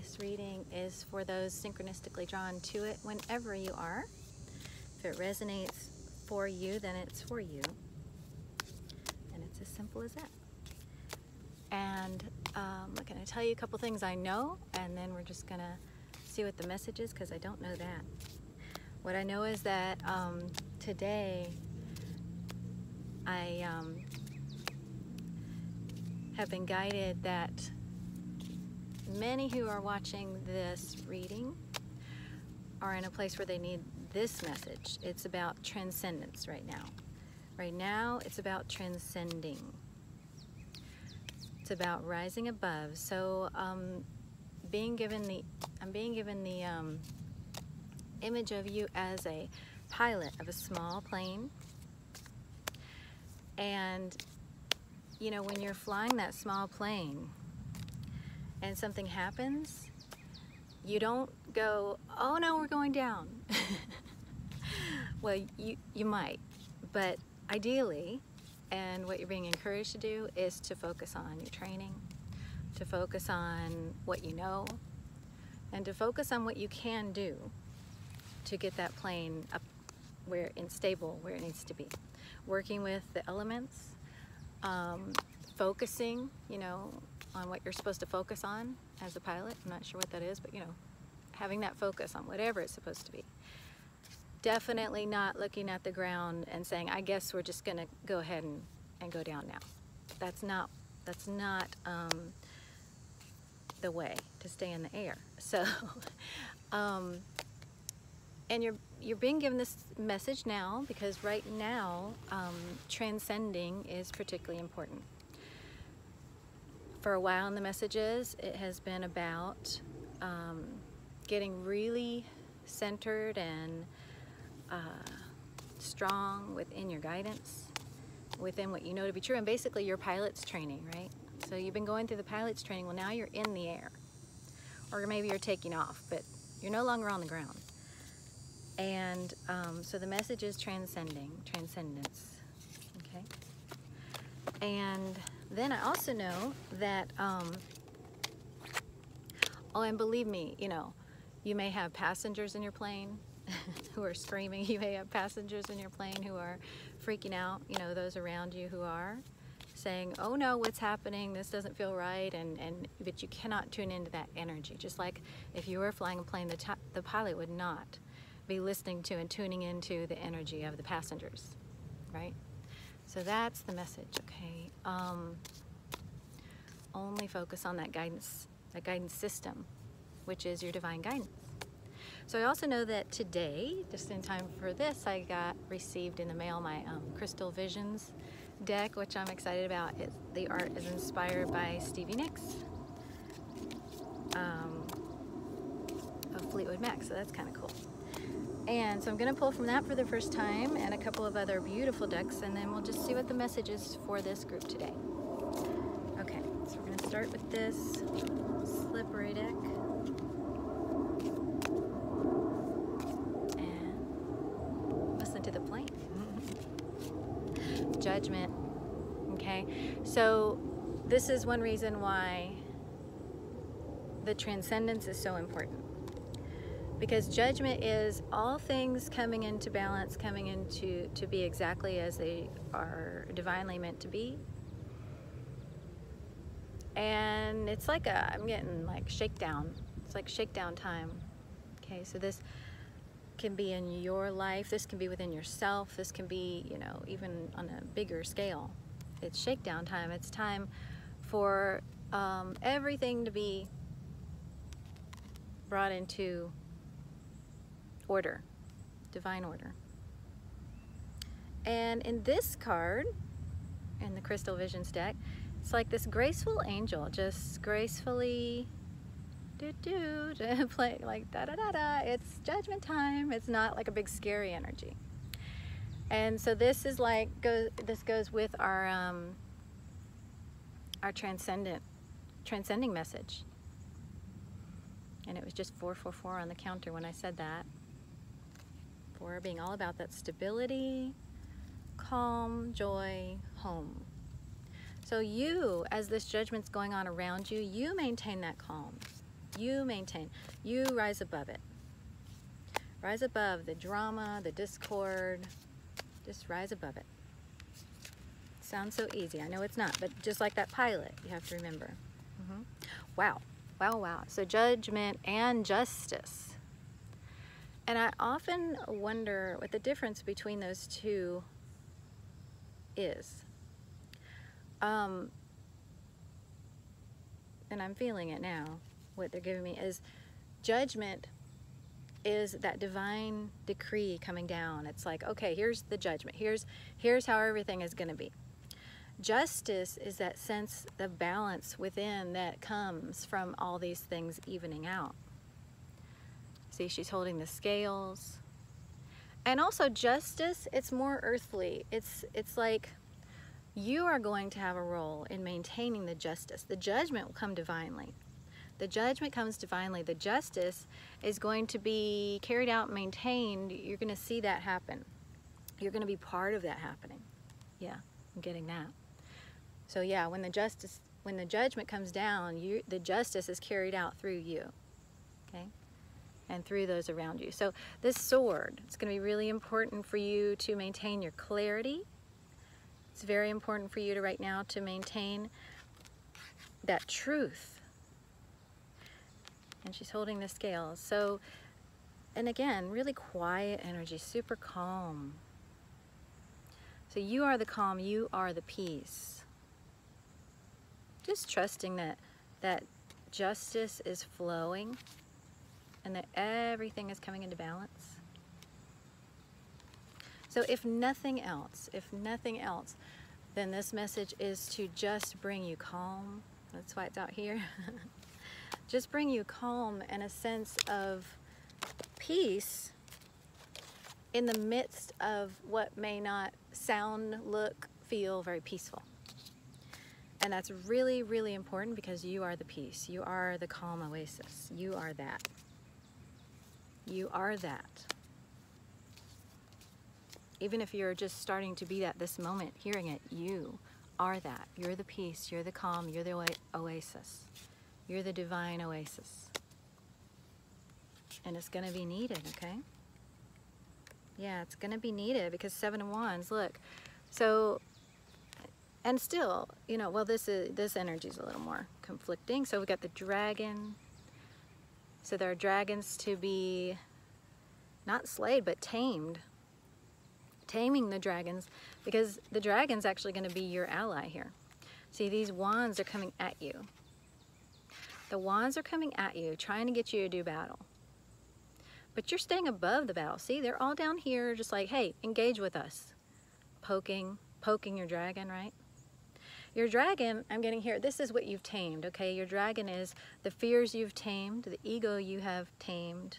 This reading is for those synchronistically drawn to it whenever you are. If it resonates for you, then it's for you. And it's as simple as that. And I'm going to tell you a couple things I know, and then we're just going to see what the message is, because I don't know that. What I know is that today I have been guided that many who are watching this reading are in a place where they need this message. It's about transcendence right now. Right now, it's about transcending. It's about rising above. So, I'm being given the image of you as a pilot of a small plane. And you know, when you're flying that small plane and something happens, you don't go, oh no, we're going down. Well, you might, but ideally, and what you're being encouraged to do is to focus on your training, to focus on what you know, and to focus on what you can do to get that plane up where it's stable, where it needs to be. Working with the elements, focusing, you know, on what you're supposed to focus on as a pilot. I'm not sure what that is, but you know, having that focus on whatever it's supposed to be. Definitely not looking at the ground and saying, I guess we're just gonna go ahead and go down now. That's not the way to stay in the air. So, and you're being given this message now because right now, transcending is particularly important. For a while in the messages, it has been about getting really centered and strong within your guidance, within what you know to be true, and basically your pilot's training, right? So you've been going through the pilot's training. Well, now you're in the air, or maybe you're taking off, but you're no longer on the ground. And so the message is transcending, transcendence, okay? And then I also know that, oh, and believe me, you know, you may have passengers in your plane who are screaming. You may have passengers in your plane who are freaking out, you know, those around you who are saying, oh no, what's happening? This doesn't feel right. But you cannot tune into that energy. Just like if you were flying a plane, the pilot would not be listening to and tuning into the energy of the passengers, right? So that's the message, okay? Only focus on that guidance system, which is your divine guidance. So I also know that today, just in time for this, I received in the mail my Crystal Visions deck, which I'm excited about. The art is inspired by Stevie Nicks of Fleetwood Mac, so that's kind of cool. And so I'm going to pull from that for the first time and a couple of other beautiful decks, and then we'll just see what the message is for this group today. Okay, so we're going to start with this slippery deck. And listen to the plane. Judgment. Okay, so this is one reason why the transcendence is so important. Because judgment is all things coming into balance, coming into to be exactly as they are divinely meant to be. And it's like I'm getting like shakedown. It's like shakedown time. Okay, so this can be in your life, this can be within yourself, this can be, you know, even on a bigger scale. It's shakedown time. It's time for everything to be brought into order, divine order. And in this card, in the Crystal Visions deck, it's like this graceful angel just gracefully play like da da da da. It's judgment time. It's not like a big scary energy. And so this is like this goes with our transcending message. And it was just 444 on the counter when I said that. 4 being all about that stability, calm, joy, home. So you, as this judgment's going on around you, you maintain that calm. You maintain. You rise above it. Rise above the drama, the discord. Just rise above it. Sounds so easy. I know it's not, but just like that pilot, you have to remember. Wow. Wow, wow. So judgment and justice. And I often wonder what the difference between those two is. And I'm feeling it now. What they're giving me is judgment is that divine decree coming down. It's like, okay, here's the judgment. Here's how everything is going to be. Justice is that sense of balance within that comes from all these things evening out. See, she's holding the scales. And also justice, it's more earthly. It's like you are going to have a role in maintaining the justice. The judgment will come divinely. The judgment comes divinely. The justice is going to be carried out and maintained. You're going to see that happen. You're going to be part of that happening. Yeah, I'm getting that. So yeah, when the judgment comes down, the justice is carried out through you, okay, and through those around you. So this sword, it's going to be really important for you to maintain your clarity. It's very important for you to right now to maintain that truth. And she's holding the scales. So, and again, really quiet energy, super calm. So you are the calm, you are the peace. Just trusting that justice is flowing and that everything is coming into balance. So if nothing else, then this message is to just bring you calm. That's why it's out here. Just bring you calm and a sense of peace in the midst of what may not sound, look, feel very peaceful. And that's really, really important because you are the peace. You are the calm oasis. You are that. You are that. Even if you're just starting to be that this moment, hearing it, you are that. You're the peace. You're the calm. You're the oasis. You're the divine oasis. And it's going to be needed, okay? Yeah, it's going to be needed because 7 of Wands, look. So, and still, you know, well, this energy is a little more conflicting. So we've got the dragon. So there are dragons to be not slayed, but tamed. Taming the dragons, because the dragon's actually going to be your ally here. See, these wands are coming at you. The wands are coming at you, trying to get you to do battle. But you're staying above the battle. See, they're all down here just like, hey, engage with us. Poking your dragon, right? Your dragon, I'm getting here, this is what you've tamed, okay? Your dragon is the fears you've tamed, the ego you have tamed,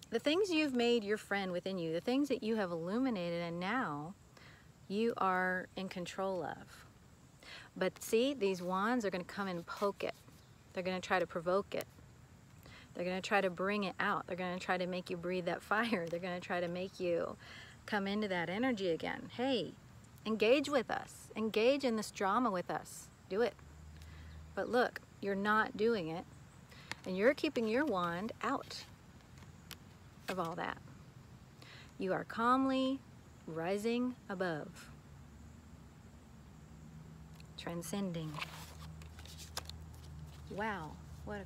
the things you've made your friend within you, the things that you have illuminated and now you are in control of. But see, these wands are going to come and poke it. They're going to try to provoke it. They're going to try to bring it out. They're going to try to make you breathe that fire. They're going to try to make you come into that energy again. Hey, engage with us. Engage in this drama with us. Do it. But look, you're not doing it. And you're keeping your wand out of all that. You are calmly rising above. Transcending. Wow, what a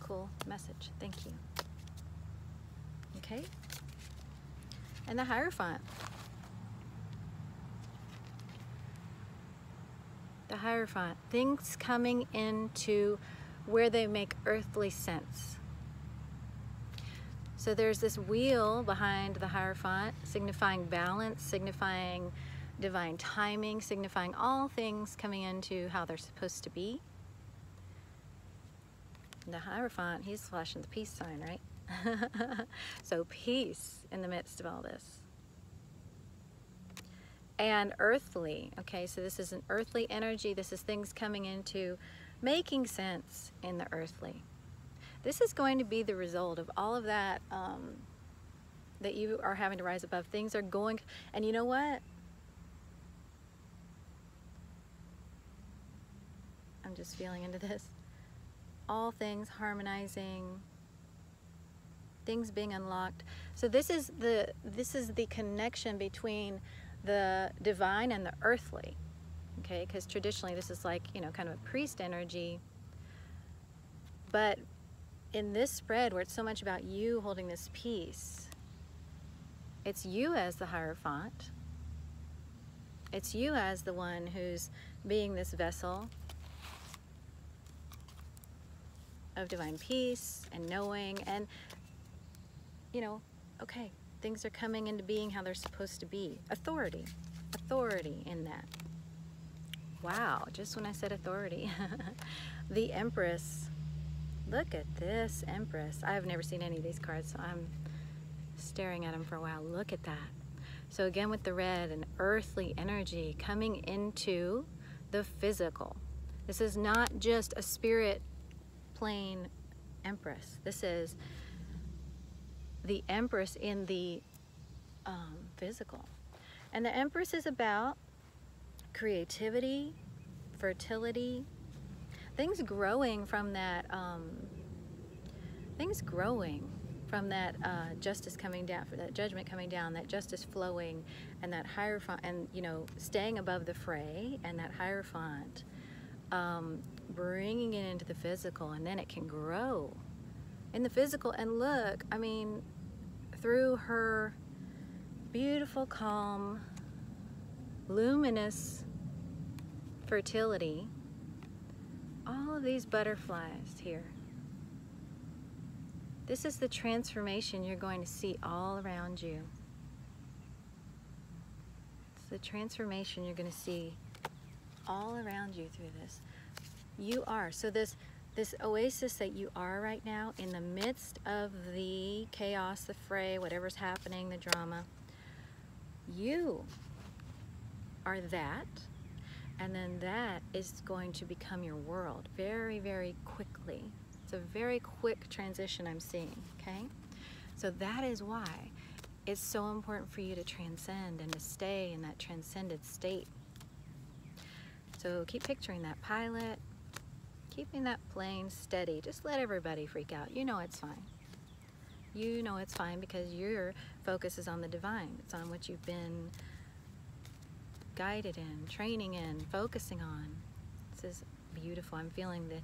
cool message. Thank you. Okay? And the Hierophant. The Hierophant. Things coming into where they make earthly sense. So there's this wheel behind the Hierophant, signifying balance, signifying divine timing, signifying all things coming into how they're supposed to be. And the Hierophant, he's flashing the peace sign, right? So peace in the midst of all this. And earthly, okay, so this is an earthly energy. This is things coming into making sense in the earthly. This is going to be the result of all of that that you are having to rise above. Things are going, and you know what? I'm just feeling into this. all things harmonizing, things being unlocked. So this is the connection between the divine and the earthly, okay? Because traditionally this is like, you know, kind of a priest energy. But in this spread where it's so much about you holding this peace, it's you as the Hierophant. It's you as the one who's being this vessel of divine peace and knowing, and, you know, okay, things are coming into being how they're supposed to be. Authority in that. Wow, just when I said authority. The Empress. Look at this Empress. I've never seen any of these cards, so I'm staring at them for a while. Look at that. So again with the red, an earthly energy coming into the physical. This is not just a spirit plane Empress. This is the Empress in the physical. And the Empress is about creativity, fertility, things growing from that, justice coming down, for that judgment coming down, that justice flowing, and that Hierophant, and, you know, staying above the fray, and that Hierophant bringing it into the physical, and then it can grow in the physical. And look, I mean, through her beautiful, calm, luminous fertility, all of these butterflies here. This is the transformation you're going to see all around you. It's the transformation you're going to see all around you through this. You are. So this oasis that you are right now, in the midst of the chaos, the fray, whatever's happening, the drama, you are that. And then that is going to become your world very, very quickly. It's a very quick transition I'm seeing, okay? So that is why it's so important for you to transcend and to stay in that transcended state. So keep picturing that pilot, keeping that plane steady. Just let everybody freak out. You know it's fine. You know it's fine because your focus is on the divine. It's on what you've been guided in, training in, focusing on. This is beautiful. I'm feeling the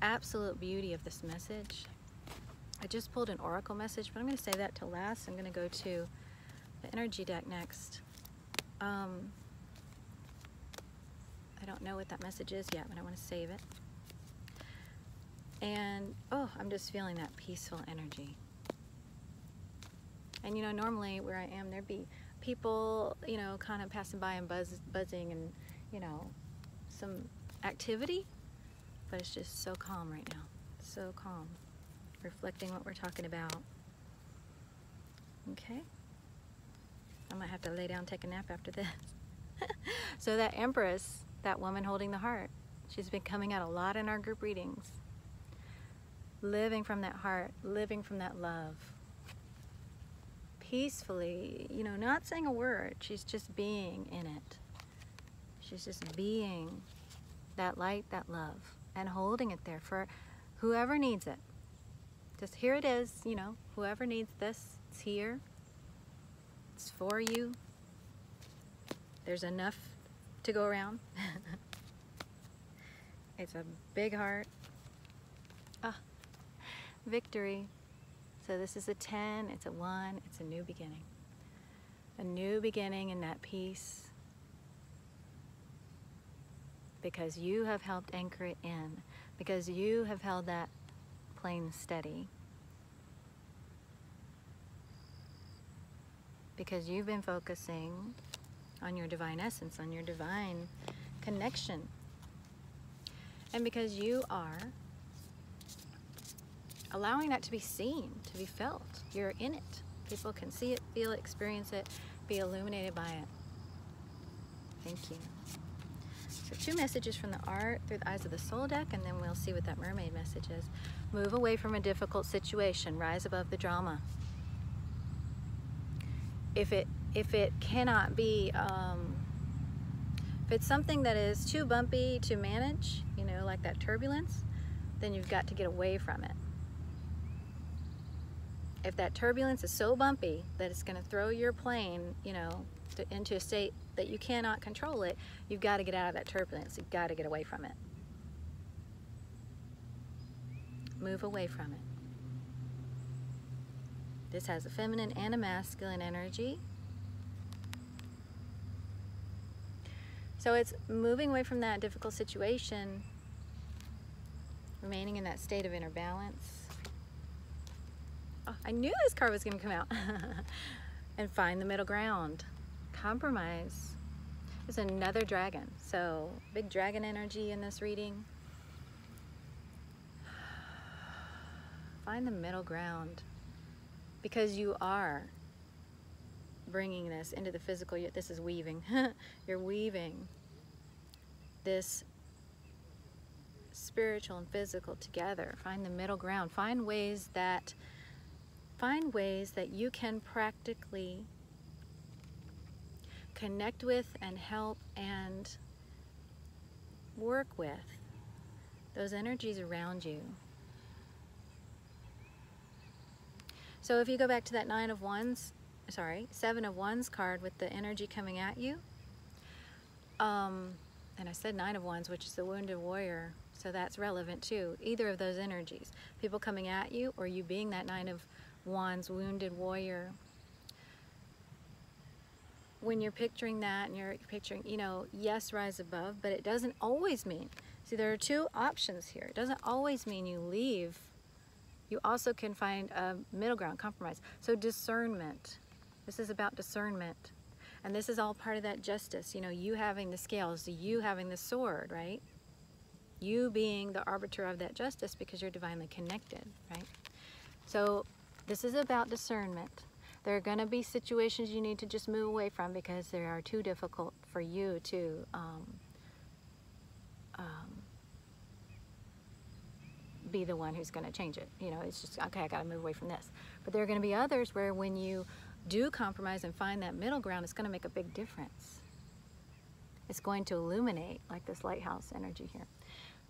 absolute beauty of this message. I just pulled an oracle message, but I'm going to say that till last. I'm going to go to the energy deck next. I don't know what that message is yet, but I want to save it. And oh, I'm just feeling that peaceful energy. And you know, normally where I am, there'd be people, you know, kind of passing by and buzzing and, you know, some activity, but it's just so calm right now. So calm. Reflecting what we're talking about. Okay. I might have to lay down, take a nap after this. So that Empress, that woman holding the heart, she's been coming out a lot in our group readings. Living from that heart, living from that love. Peacefully, you know, not saying a word. She's just being in it. She's just being that light, that love, and holding it there for whoever needs it. Just here it is, you know, whoever needs this, it's here. It's for you. There's enough to go around. It's a big heart. Ah, victory. So this is a 10, it's a 1, it's a new beginning. A new beginning in that peace. Because you have helped anchor it in. Because you have held that plane steady. Because you've been focusing on your divine essence, on your divine connection. And because you are allowing that to be seen, to be felt. You're in it. People can see it, feel it, experience it, be illuminated by it. Thank you. So 2 messages from the art through the eyes of the soul deck, and then we'll see what that mermaid message is. Move away from a difficult situation. Rise above the drama. If it cannot be, if it's something that is too bumpy to manage, you know, like that turbulence, then you've got to get away from it. If that turbulence is so bumpy that it's going to throw your plane, you know, into a state that you cannot control it, you've got to get out of that turbulence. You've got to get away from it. Move away from it. This has a feminine and a masculine energy. So it's moving away from that difficult situation, remaining in that state of inner balance. Oh, I knew this card was going to come out. And find the middle ground. Compromise. It's another dragon. So big dragon energy in this reading. Find the middle ground. Because you are bringing this into the physical. This is weaving. You're weaving this spiritual and physical together. Find the middle ground. Find ways that you can practically connect with and help and work with those energies around you. So if you go back to that Seven of Wands card with the energy coming at you, and I said Nine of Wands, which is the wounded warrior, so that's relevant too. Either of those energies, people coming at you or you being that Nine of Wands wounded warrior. When you're picturing that and you're picturing, you know, yes, rise above, but it doesn't always mean, see, there are two options here. It doesn't always mean you leave. You also can find a middle ground, compromise. So discernment. This is about discernment. And this is all part of that justice. You know, you having the scales, you having the sword, right? You being the arbiter of that justice because you're divinely connected, right? So this is about discernment. There are going to be situations you need to just move away from because they are too difficult for you to be the one who's going to change it. You know, it's just, okay, I got to move away from this. But there are going to be others where when you do compromise and find that middle ground, it's going to make a big difference. It's going to illuminate, like this lighthouse energy here.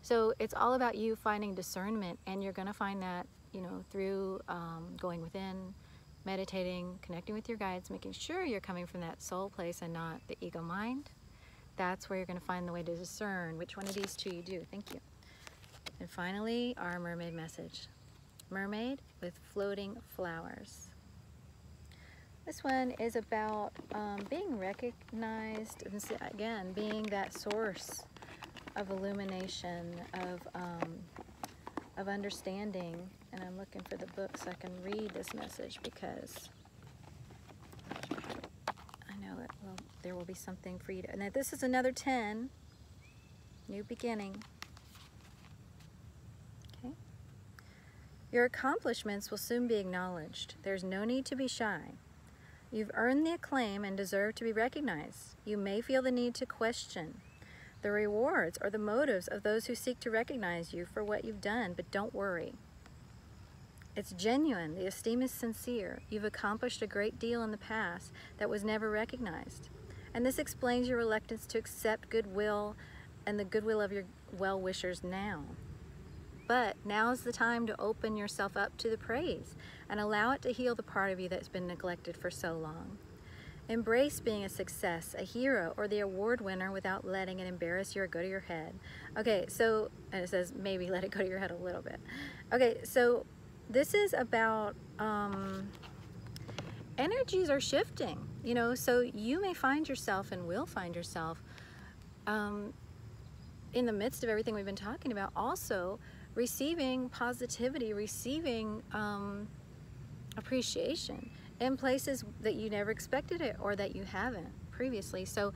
So it's all about you finding discernment, and you're going to find that, you know, through going within, meditating, connecting with your guides, making sure you're coming from that soul place and not the ego mind. That's where you're going to find the way to discern which one of these two you do. Thank you. And finally, our mermaid message. Mermaid with floating flowers. This one is about being recognized, and again, being that source of illumination, of understanding. And I'm looking for the book so I can read this message because I know it will, there will be something for you to, and this is another 10, new beginning. Okay. Your accomplishments will soon be acknowledged. There's no need to be shy. You've earned the acclaim and deserve to be recognized. You may feel the need to question the rewards or the motives of those who seek to recognize you for what you've done, but don't worry. It's genuine. The esteem is sincere. You've accomplished a great deal in the past that was never recognized. And this explains your reluctance to accept goodwill and the goodwill of your well-wishers now. But now's the time to open yourself up to the praise and allow it to heal the part of you that's been neglected for so long. Embrace being a success, a hero, or the award winner without letting it embarrass you or go to your head. Okay, so, and it says maybe let it go to your head a little bit. Okay, so this is about energies are shifting, you know, so you may find yourself and will find yourself in the midst of everything we've been talking about, also receiving positivity, receiving appreciation in places that you never expected it or that you haven't previously. So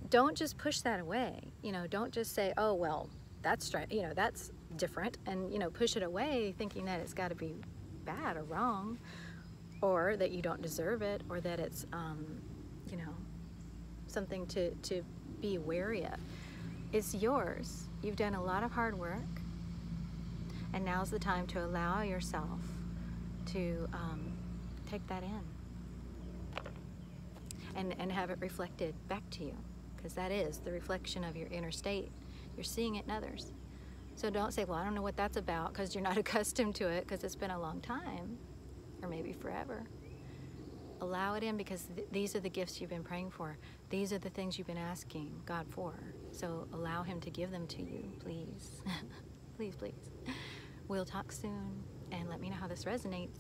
don't just push that away. You know, don't just say, oh, well, that's right, you know, that's different, and, you know, push it away thinking that it's got to be bad or wrong, or that you don't deserve it, or that it's, you know, something to be wary of. It's yours. You've done a lot of hard work, and now's the time to allow yourself to take that in and have it reflected back to you, because that is the reflection of your inner state. You're seeing it in others. So don't say, well, I don't know what that's about, because you're not accustomed to it, because it's been a long time, or maybe forever. Allow it in, because these are the gifts you've been praying for. These are the things you've been asking God for. So allow Him to give them to you, please. Please, please. We'll talk soon, and let me know how this resonates.